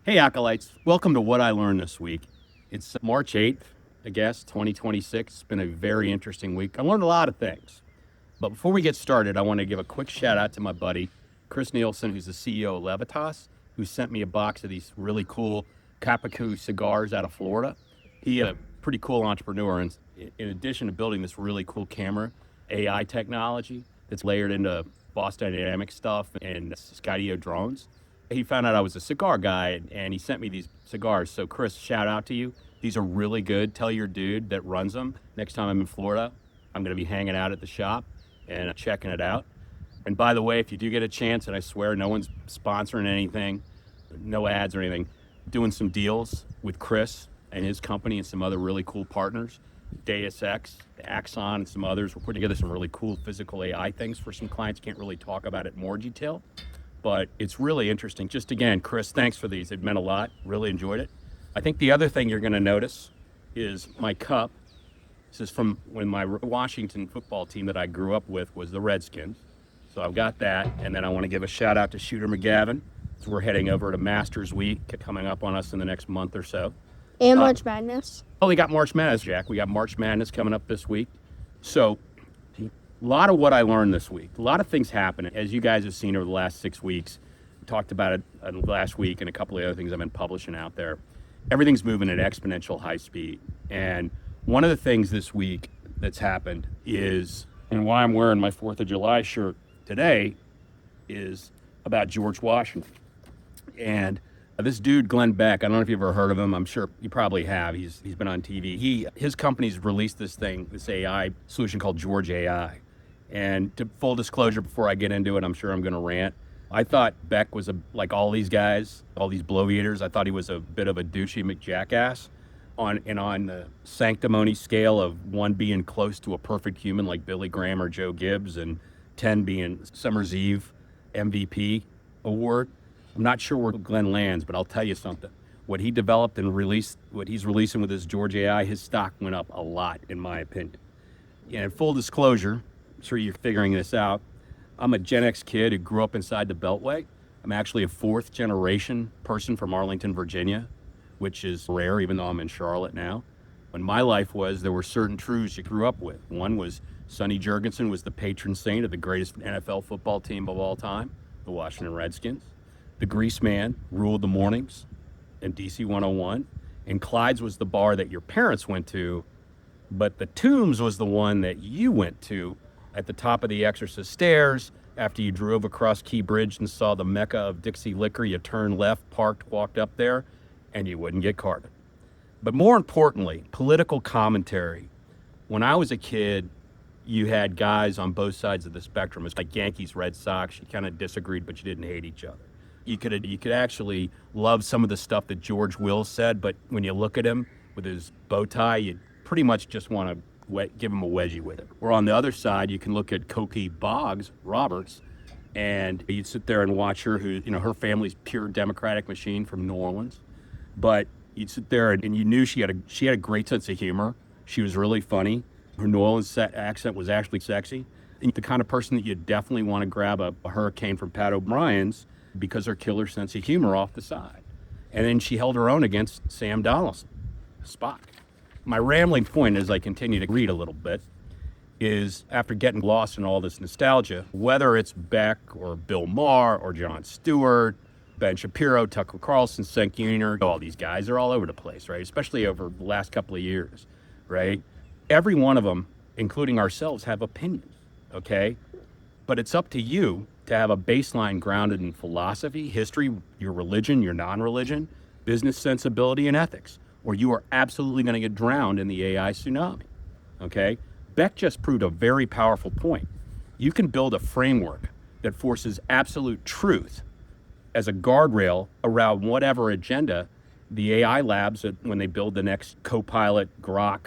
Hey, Acolytes. Welcome to What I Learned This Week. It's March 8th, 2026. It's been a very interesting week. I learned a lot of things. But before we get started, I want to give a quick shout out to my buddy, Chris Nielsen, who's the CEO of Levitas, who sent me a box of these really cool Capicu cigars out of Florida. He's a pretty cool entrepreneur. And in addition to building this really cool camera, AI technology that's layered into Boston Dynamics stuff and Scottio drones, he found out I was a cigar guy and he sent me these cigars. So Chris, shout out to you. These are really good. Tell your dude that runs them next time I'm in Florida, I'm going to be hanging out at the shop and checking it out. And by the way, if you do get a chance, and I swear no one's sponsoring anything, no ads or anything, doing some deals with Chris and his company and some other really cool partners, Deus Ex, Axon, and some others. We're putting together some really cool physical AI things for some clients. Can't really talk about it in more detail, but it's really interesting. Just again, Chris, thanks for these. It meant a lot. Really enjoyed it. I think the other thing you're going to notice is my cup. This is from when my Washington football team that I grew up with was the Redskins. So I've got that. And then I want to give a shout out to Shooter McGavin. So we're heading over to Masters Week coming up on us in the next month or so. And March Madness. Oh, we got March Madness, Jack. We got March Madness coming up this week. So a lot of what I learned this week. A lot of things happening. As you guys have seen over the last 6 weeks, we talked about it last week and a couple of other things I've been publishing out there. Everything's moving at exponential high speed. And one of the things this week that's happened is, and why I'm wearing my 4th of July shirt today, is about George Washington. And this dude, Glenn Beck, I don't know if you've ever heard of him. I'm sure you probably have. He's been on TV. His company's released this AI solution called George AI. And to full disclosure, before I get into it, I'm sure I'm going to rant. I thought Beck was like all these guys, all these blow eaters. I thought he was a bit of a douchey McJackass on the sanctimonious scale of 1 being close to a perfect human like Billy Graham or Joe Gibbs and 10 being Summer's Eve MVP award. I'm not sure where Glenn lands, but I'll tell you something. What he developed and released, what he's releasing with his George AI, his stock went up a lot, in my opinion. And full disclosure, I'm sure you're figuring this out. I'm a Gen X kid who grew up inside the Beltway. I'm actually a 4th generation person from Arlington, Virginia, which is rare, even though I'm in Charlotte now. When my life was, there were certain truths you grew up with. One was Sonny Jurgensen was the patron saint of the greatest NFL football team of all time, the Washington Redskins. The Grease Man ruled the mornings in DC 101, and Clyde's was the bar that your parents went to, but the Tombs was the one that you went to at the top of the Exorcist stairs. After you drove across Key Bridge and saw the mecca of Dixie Liquor, you turned left, parked, walked up there, and you wouldn't get carded. But more importantly, political commentary. When I was a kid, you had guys on both sides of the spectrum. It's like Yankees, Red Sox. You kind of disagreed, but you didn't hate each other. You could actually love some of the stuff that George Will said, but when you look at him with his bow tie, you pretty much just want to give him a wedgie with it. Or on the other side, you can look at Cokie Boggs Roberts, and you'd sit there and watch her, her family's pure Democratic machine from New Orleans, but you'd sit there and you knew she had a great sense of humor. She was really funny. Her New Orleans accent was actually sexy. And the kind of person that you definitely want to grab a hurricane from Pat O'Brien's because her killer sense of humor off the side. And then she held her own against Sam Donaldson, Spock. My rambling point as I continue to read a little bit is, after getting lost in all this nostalgia, whether it's Beck or Bill Maher or Jon Stewart, Ben Shapiro, Tucker Carlson, Cenk Uygur, all these guys are all over the place, right? Especially over the last couple of years, right? Every one of them, including ourselves, have opinions, okay? But it's up to you to have a baseline grounded in philosophy, history, your religion, your non-religion, business sensibility, and ethics, or you are absolutely going to get drowned in the AI tsunami, okay? Beck just proved a very powerful point. You can build a framework that forces absolute truth as a guardrail around whatever agenda the AI labs, when they build the next Copilot, Grok,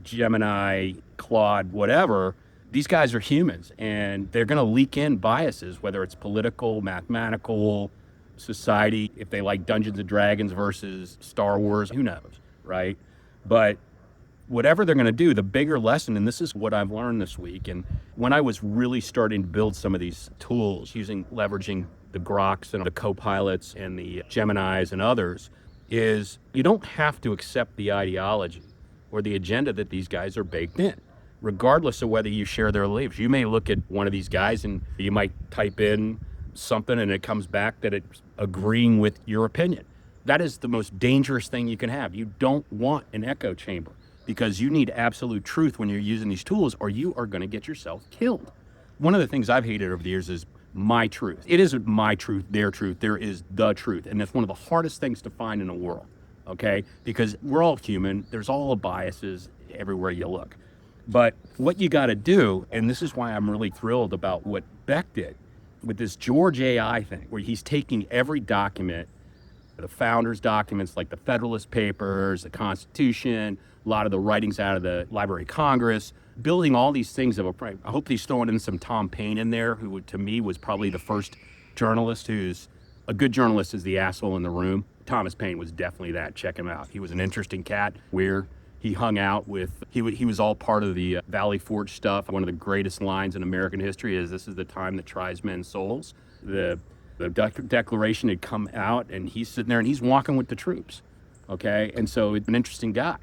Gemini, Claude, whatever, these guys are humans, and they're going to leak in biases, whether it's political, mathematical, society, if they like Dungeons and Dragons versus Star Wars, who knows, right? But whatever they're going to do, the bigger lesson, and this is what I've learned this week, and when I was really starting to build some of these tools, leveraging the Groks and the Copilots and the Geminis and others, is you don't have to accept the ideology or the agenda that these guys are baked in, regardless of whether you share their beliefs. You may look at one of these guys and you might type in something and it comes back that it's agreeing with your opinion. That is the most dangerous thing you can have. You don't want an echo chamber because you need absolute truth when you're using these tools, or you are going to get yourself killed. One of the things I've hated over the years is my truth. It isn't my truth, their truth. There is the truth. And that's one of the hardest things to find in the world, okay? Because we're all human. There's all biases everywhere you look. But what you got to do, and this is why I'm really thrilled about what Beck did with this George AI thing, where he's taking every document, the founders' documents like the Federalist Papers, the Constitution, a lot of the writings out of the Library of Congress, building all these things of a, I hope he's throwing in some Tom Paine in there, who to me was probably the first journalist who's, a good journalist is the asshole in the room. Thomas Paine was definitely that. Check him out. He was an interesting cat, weird. He hung out with, he was all part of the Valley Forge stuff. One of the greatest lines in American history is, "This is the time that tries men's souls." The Declaration had come out and he's sitting there and he's walking with the troops, okay? And so it's an interesting guy.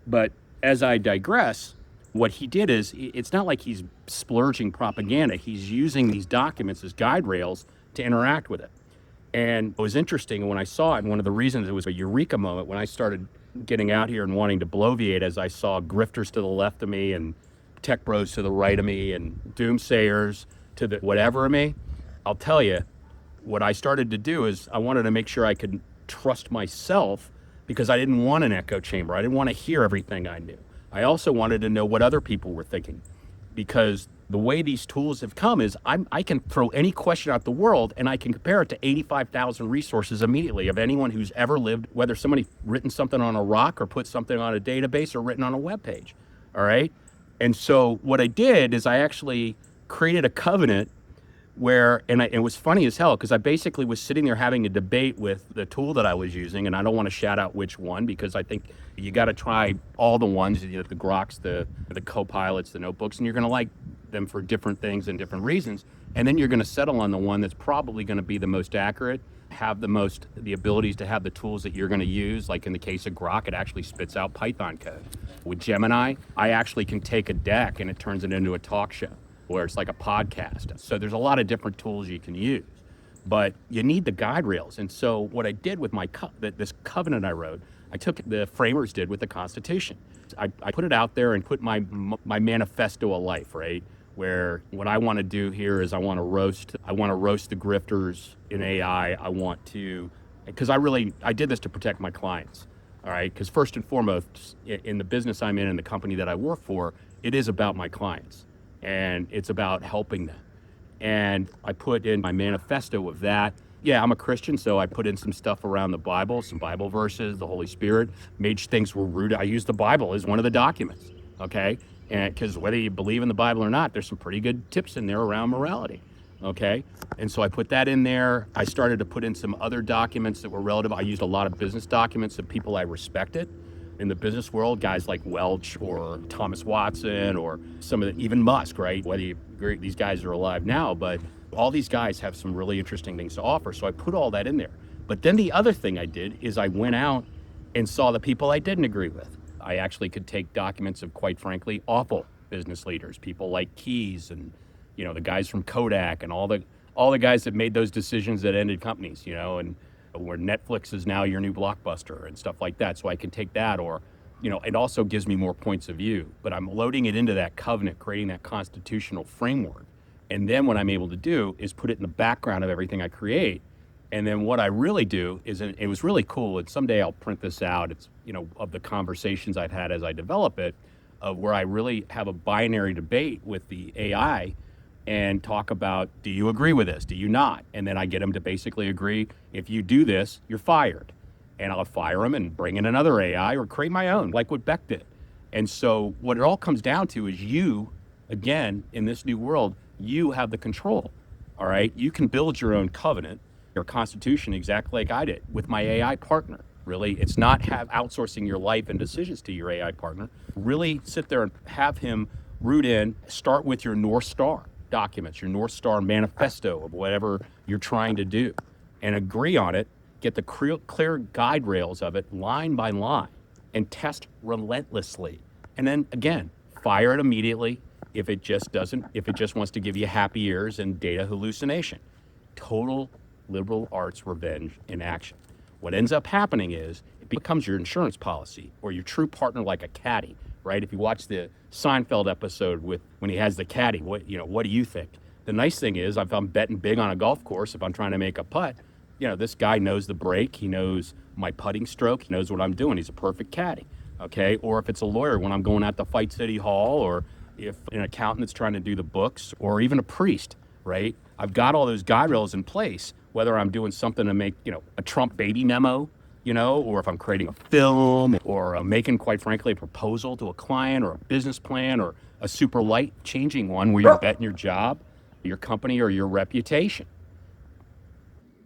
But as I digress, what he did is, it's not like he's splurging propaganda. He's using these documents as guide rails to interact with it. And it was interesting when I saw it, and one of the reasons it was a eureka moment when I started getting out here and wanting to bloviate, as I saw grifters to the left of me and tech bros to the right of me and doomsayers to the whatever of me. I'll tell you, what I started to do is I wanted to make sure I could trust myself, because I didn't want an echo chamber. I didn't want to hear everything I knew. I also wanted to know what other people were thinking, because the way these tools have come is I can throw any question out the world and I can compare it to 85,000 resources immediately of anyone who's ever lived, whether somebody written something on a rock or put something on a database or written on a web page, all right? And so what I did is I actually created a covenant where, it was funny as hell, because I basically was sitting there having a debate with the tool that I was using, and I don't want to shout out which one, because I think you got to try all the ones, the Groks, the Copilots, the notebooks, and you're going to like them for different things and different reasons, and then you're going to settle on the one that's probably going to be the most accurate, have the abilities to have the tools that you're going to use. Like in the case of Grok, it actually spits out Python code. With Gemini, I actually can take a deck and it turns it into a talk show, where it's like a podcast. So there's a lot of different tools you can use, but you need the guide rails. And so what I did with this covenant I wrote, I took the framers did with the Constitution. I put it out there and put my manifesto of life, right? Where what I want to do here is I want to roast the grifters in AI. Because I did this to protect my clients, all right? Because first and foremost, in the business I'm in and the company that I work for, it is about my clients. And it's about helping them. And I put in my manifesto of that. Yeah, I'm a Christian, so I put in some stuff around the Bible, some Bible verses, the Holy Spirit, made things were rooted. I used the Bible as one of the documents, okay? And because whether you believe in the Bible or not, there's some pretty good tips in there around morality, okay? And so I put that in there. I started to put in some other documents that were relative. I used a lot of business documents of people I respected in the business world, guys like Welch or Thomas Watson or even Musk, right? Whether you agree, these guys are alive now, but all these guys have some really interesting things to offer. So I put all that in there. But then the other thing I did is I went out and saw the people I didn't agree with. I actually could take documents of, quite frankly, awful business leaders, people like Keyes and, the guys from Kodak and all the guys that made those decisions that ended companies, and where Netflix is now your new Blockbuster and stuff like that. So I can take that, or, it also gives me more points of view, but I'm loading it into that covenant, creating that constitutional framework. And then what I'm able to do is put it in the background of everything I create. And then what I really do is, it was really cool, and someday I'll print this out. It's, of the conversations I've had as I develop it, of where I really have a binary debate with the AI and talk about, do you agree with this? Do you not? And then I get them to basically agree, if you do this, you're fired. And I'll fire them and bring in another AI or create my own, like what Beck did. And so what it all comes down to is you, again, in this new world, you have the control, all right? You can build your own covenant, your constitution, exactly like I did with my AI partner, really. It's not outsourcing your life and decisions to your AI partner. Really sit there and have him root in, start with your North Star documents, your North Star manifesto of whatever you're trying to do, and agree on it, get the clear guide rails of it line by line, and test relentlessly. And then again, fire it immediately if it just wants to give you happy ears and data hallucination. Total liberal arts revenge in action. What ends up happening is it becomes your insurance policy or your true partner, like a caddy, right? If you watch the Seinfeld episode when he has the caddy, what do you think? The nice thing is, if I'm betting big on a golf course, if I'm trying to make a putt, this guy knows the break, he knows my putting stroke, he knows what I'm doing. He's a perfect caddy, okay? Or if it's a lawyer, when I'm going out to fight City Hall, or if an accountant that's trying to do the books, or even a priest, right? I've got all those guide rails in place, whether I'm doing something to make, a Trump baby memo, or if I'm creating a film, or I'm making, quite frankly, a proposal to a client, or a business plan, or a super light changing one where you're betting your job, your company, or your reputation.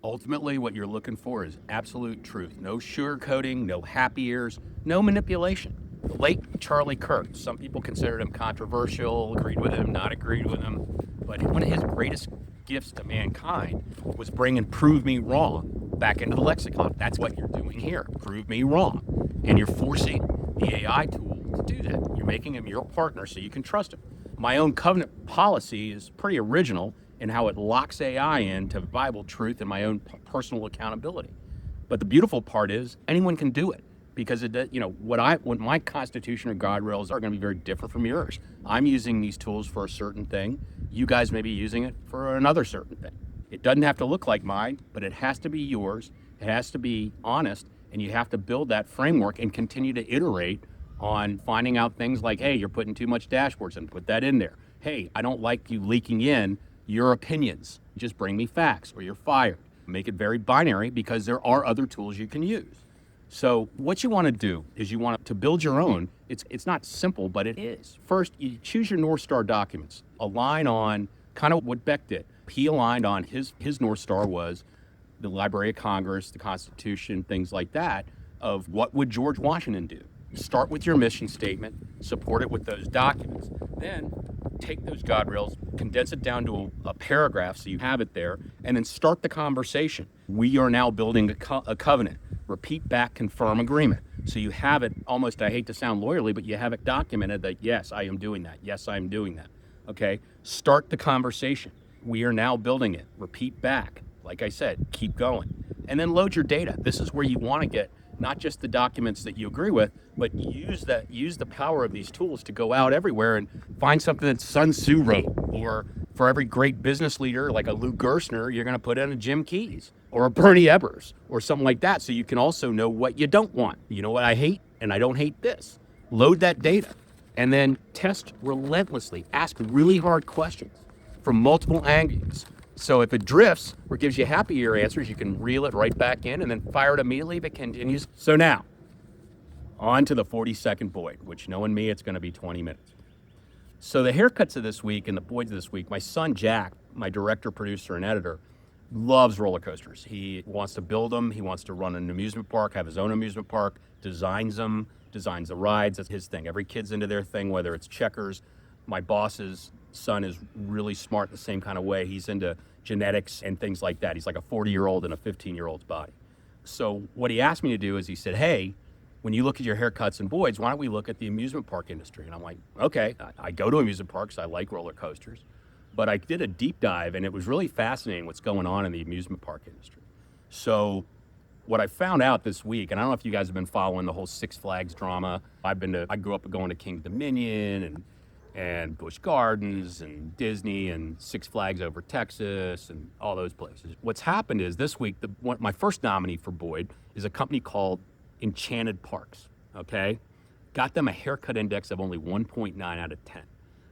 Ultimately, what you're looking for is absolute truth. No sugarcoating, no happy ears, no manipulation. The late Charlie Kirk, some people considered him controversial, agreed with him, not agreed with him, but one of his greatest gifts to mankind was bringing "prove me wrong" back into the lexicon. That's what you're doing here. Prove me wrong. And you're forcing the AI tool to do that. You're making him your partner so you can trust him. My own covenant policy is pretty original in how it locks AI into Bible truth and my own personal accountability. But the beautiful part is anyone can do it, because what my constitution or guardrails are going to be very different from yours. I'm using these tools for a certain thing. You guys may be using it for another certain thing. It doesn't have to look like mine, but it has to be yours. It has to be honest, and you have to build that framework and continue to iterate on finding out things like, hey, you're putting too much dashboards in, put that in there. Hey, I don't like you leaking in your opinions. Just bring me facts or you're fired. Make it very binary, because there are other tools you can use. So what you want to do is you want to build your own. It's not simple, but it is. First, you choose your North Star documents. Align on kind of what Beck did. He aligned on his North Star was the Library of Congress, the Constitution, things like that, of what would George Washington do. Start with your mission statement, support it with those documents. Then take those guardrails, condense it down to a paragraph so you have it there, and then start the conversation. We are now building a covenant. Repeat back, confirm agreement. So you have it almost, I hate to sound lawyerly, but you have it documented that, yes, I am doing that. Yes, I am doing that. Okay? Start the conversation. We are now building it. Repeat back. Like I said, keep going. And then load your data. This is where you want to get not just the documents that you agree with, but use the power of these tools to go out everywhere and find something that Sun Tzu wrote. Or for every great business leader, like a Lou Gerstner, you're going to put in a Jim Keyes or a Bernie Ebbers or something like that, so you can also know what you don't want. You know what I hate, and I don't hate this. Load that data and then test relentlessly. Ask really hard questions from multiple angles. So if it drifts or gives you happy ear answers, you can reel it right back in and then fire it immediately if it continues. So now, on to the 40-second Boyd, which knowing me, it's going to be 20 minutes. So the haircuts of this week and the Boyds of this week, my son Jack, my director, producer, and editor, loves roller coasters. He wants to build them. He wants to run an amusement park, have his own amusement park, designs them, designs the rides. That's his thing. Every kid's into their thing, whether it's checkers. My boss's son is really smart the same kind of way. He's into genetics and things like that. He's like a 40-year-old in a 15-year-old's body. So what he asked me to do is he said, hey, when you look at your haircuts and Boyds, why don't we look at the amusement park industry? And I'm like, okay, I go to amusement parks. I like roller coasters. But I did a deep dive, and it was really fascinating what's going on in the amusement park industry. So what I found out this week, and I don't know if you guys have been following the whole Six Flags drama. I grew up going to King's Dominion and Busch Gardens and Disney and Six Flags over Texas and all those places. What's happened is this week, my first nominee for Boyd is a company called Enchanted Parks, okay? Got them a haircut index of only 1.9 out of 10.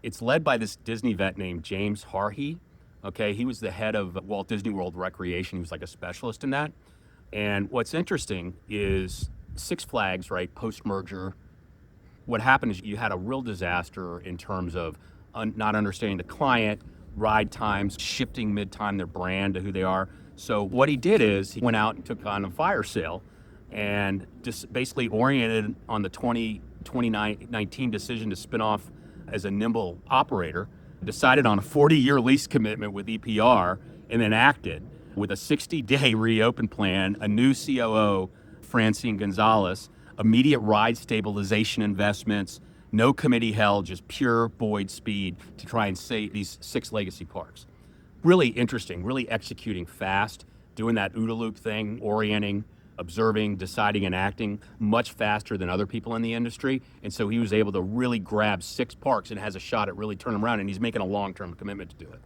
It's led by this Disney vet named James Harhey, okay? He was the head of Walt Disney World Recreation. He was like a specialist in that. And what's interesting is Six Flags, right, post-merger, what happened is you had a real disaster in terms of not understanding the client, ride times, shifting mid-time their brand to who they are. So what he did is he went out and took on a fire sale and just basically oriented on the 2019 decision to spin off as a nimble operator, decided on a 40-year lease commitment with EPR, and then acted with a 60-day reopen plan, a new COO, Francine Gonzalez, immediate ride stabilization investments, no committee held, just pure Boyd speed to try and save these 6 legacy parks. Really interesting, really executing fast, doing that OODA loop thing, orienting, observing, deciding, and acting much faster than other people in the industry. And so he was able to really grab 6 parks and has a shot at really turning them around, and he's making a long-term commitment to do it.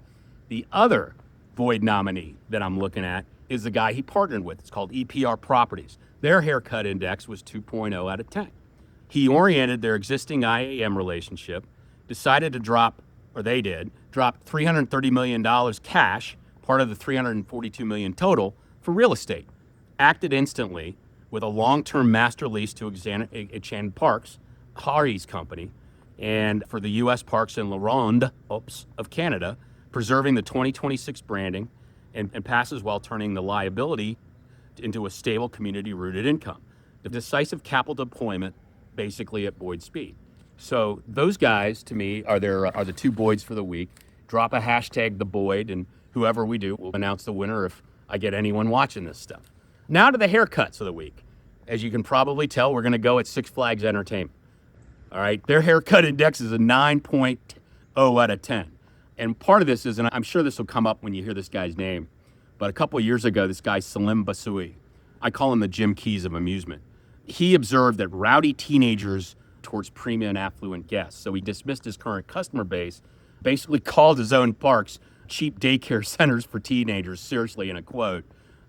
The other Boyd nominee that I'm looking at is the guy he partnered with. It's called EPR Properties. Their haircut index was 2.0 out of 10. He oriented their existing IAM relationship, decided to drop $330 million cash, part of the $342 million total, for real estate. Acted instantly with a long-term master lease to Enchanted Parks, Harry's company, and for the U.S. Parks and La Ronde of Canada, preserving the 2026 branding and passes while turning the liability into a stable community-rooted income. The decisive capital deployment basically at Boyd speed. So those guys, to me, are the 2 Boyds for the week. Drop a hashtag the Boyd, and whoever we do will announce the winner if I get anyone watching this stuff. Now to the haircuts of the week. As you can probably tell, we're going to go at Six Flags Entertainment. All right, their haircut index is a 9.0 out of 10. And part of this is, and I'm sure this will come up when you hear this guy's name, but a couple of years ago, this guy, Salim Basui, I call him the Jim Keys of amusement. He observed that rowdy teenagers towards premium and affluent guests. So he dismissed his current customer base, basically called his own parks cheap daycare centers for teenagers, seriously, in a quote,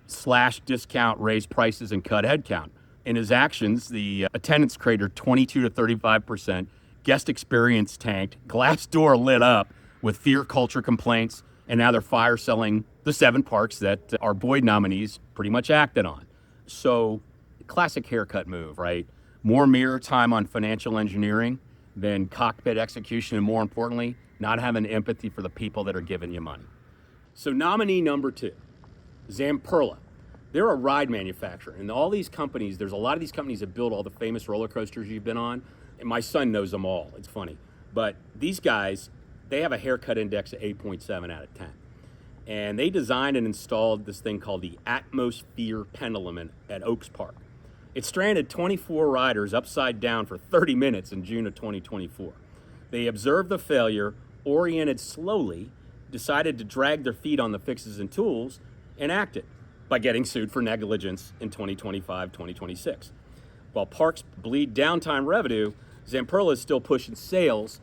slash discount, raise prices, and cut headcount. In his actions, the attendance cratered 22 to 35%, guest experience tanked, Glassdoor lit up with fear culture complaints, and now they're fire selling the 7 parks that our Boyd nominees pretty much acted on. So, classic haircut move, right? More mirror time on financial engineering than cockpit execution, and more importantly, not having empathy for the people that are giving you money. So nominee number 2, Zamperla. They're a ride manufacturer, and all these companies, there's a lot of these companies that build all the famous roller coasters you've been on, and my son knows them all. It's funny. But these guys, they have a haircut index of 8.7 out of 10. And they designed and installed this thing called the Atmosphere Pendulum at Oaks Park. It stranded 24 riders upside down for 30 minutes in June of 2024. They observed the failure, oriented slowly, decided to drag their feet on the fixes and tools, and acted by getting sued for negligence in 2025-2026. While parks bleed downtime revenue, Zamperla is still pushing sales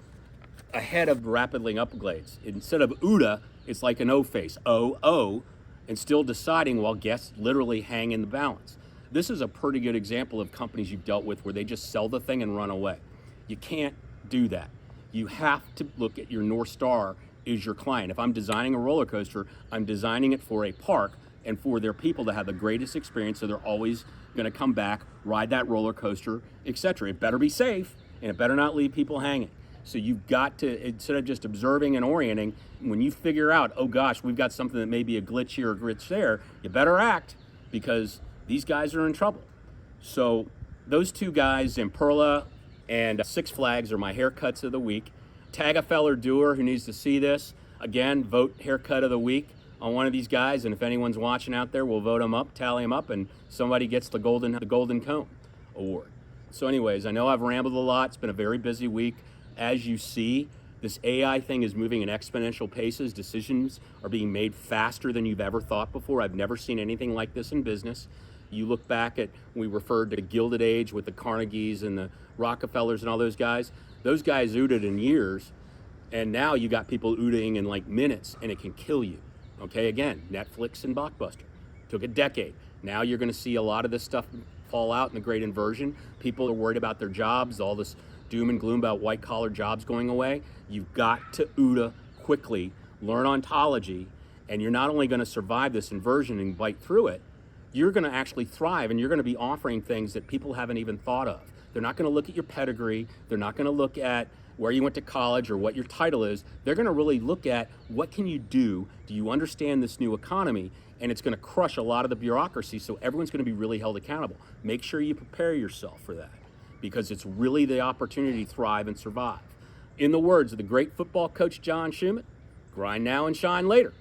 ahead of rapidly upgrades. Instead of OODA, it's like an O face, O, and still deciding while guests literally hang in the balance. This is a pretty good example of companies you've dealt with where they just sell the thing and run away. You can't do that. You have to look at your North Star is your client. If I'm designing a roller coaster, I'm designing it for a park and for their people to have the greatest experience, so they're always going to come back, ride that roller coaster, etc. It better be safe, and it better not leave people hanging. So you've got to, instead of just observing and orienting, when you figure out, oh gosh, we've got something that may be a glitch here or glitch there, you better act, because these guys are in trouble. So those 2 guys, Zamperla and Six Flags, are my haircuts of the week. Tag a feller doer who needs to see this. Again, vote haircut of the week on one of these guys, and if anyone's watching out there, we'll vote them up, tally them up, and somebody gets the Golden Cone Award. So anyways, I know I've rambled a lot. It's been a very busy week. As you see, this AI thing is moving in exponential paces. Decisions are being made faster than you've ever thought before. I've never seen anything like this in business. You look back at, we referred to the Gilded Age with the Carnegies and the Rockefellers and all those guys. Those guys OODA'd in years, and now you got people OODAing in like minutes, and it can kill you. Okay, again, Netflix and Blockbuster. Took a decade. Now you're going to see a lot of this stuff fall out in the great inversion. People are worried about their jobs, all this doom and gloom about white-collar jobs going away. You've got to OODA quickly, learn ontology, and you're not only going to survive this inversion and bite through it, you're going to actually thrive, and you're going to be offering things that people haven't even thought of. They're not going to look at your pedigree. They're not going to look at where you went to college or what your title is. They're going to really look at what can you do? Do you understand this new economy? And it's going to crush a lot of the bureaucracy, so everyone's going to be really held accountable. Make sure you prepare yourself for that, because it's really the opportunity to thrive and survive. In the words of the great football coach John Schumann, grind now and shine later.